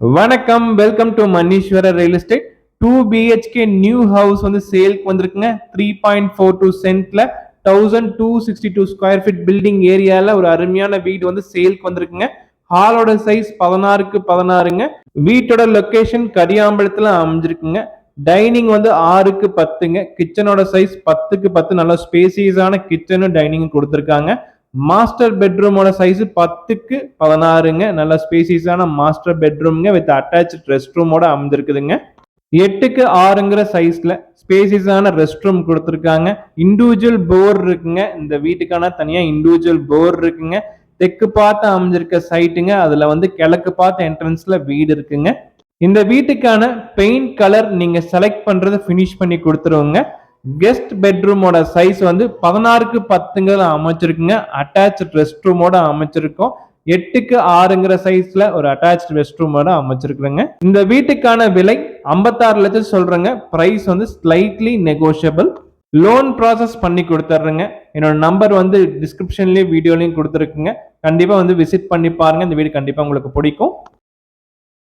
வணக்கம், welcome to Maneeswarar real estate. 2 BHK new house வந்து சேல்க்கு வந்திருக்குங்க. 3.42 சென்ட்ல 1262 ஸ்கொயர் ஃபீட் பில்டிங் ஏரியால ஒரு அருமையான வீடு வந்து சேல்க்கு வந்திருக்குங்க. ஹாலோட சைஸ் 16க்கு 16ங்க. வீட்டோட லொகேஷன் கரியாம்பலத்துல அமைஞ்சிருக்குங்க. டைனிங் வந்து 6க்கு 10ங்க. கிச்சனோட சைஸ் 10க்கு 10, நல்ல ஸ்பேசியஸான கிச்சனும் டைனிங் கொடுத்துருக்காங்க. மாஸ்டர் பெட்ரூமோட சைஸ் 10க்கு 16ங்க. நல்ல ஸ்பேசியஸான மாஸ்டர் பெட்ரூம்ங்க வித் அட்டாச் ரெஸ்ட் ரூமோட அமைஞ்சிருக்குதுங்க. 8க்கு 6ங்கிற சைஸ்ல ஸ்பேசியஸான ரெஸ்ட் ரூம் கொடுத்துருக்காங்க. இண்டிவிஜுவல் போர் இருக்குங்க. இந்த வீட்டுக்கான தனியா இண்டிவிஜுவல் போர் இருக்குங்க. தெற்கு பார்த்து அமைஞ்சிருக்க சைட்டுங்க. அதுல வந்து கிழக்கு பார்த்த என்ட்ரன்ஸ்ல வீடு இருக்குங்க. இந்த வீட்டுக்கான பெயிண்ட் கலர் நீங்க செலக்ட் பண்றது ஃபினிஷ் பண்ணி கொடுத்துருவோங்க. கெஸ்ட் பெட்ரூமோட சைஸ் வந்து 16க்கு 10ங்கிற அமைச்சிருக்குங்க. அட்டாச் ரெஸ்ட் ரூமோட அமைச்சிருக்கோம். 8க்கு 6ங்கிற சைஸ்ல ஒரு அட்டாச் ரெஸ்ட் ரூமோட அமைச்சிருக்குங்க. இந்த வீட்டுக்கான விலை 56 லட்சம் சொல்றேங்க. பிரைஸ் வந்து ஸ்லைட்லி நெகோஷியபிள். லோன் ப்ராசஸ் பண்ணி கொடுத்துட்றேங்க. என்னோட நம்பர் வந்து டிஸ்கிரிப்ஷன்லயும் வீடியோலையும் கொடுத்துருக்குங்க. கண்டிப்பா வந்து விசிட் பண்ணி பாருங்க. இந்த வீடு கண்டிப்பா உங்களுக்கு பிடிக்கும்.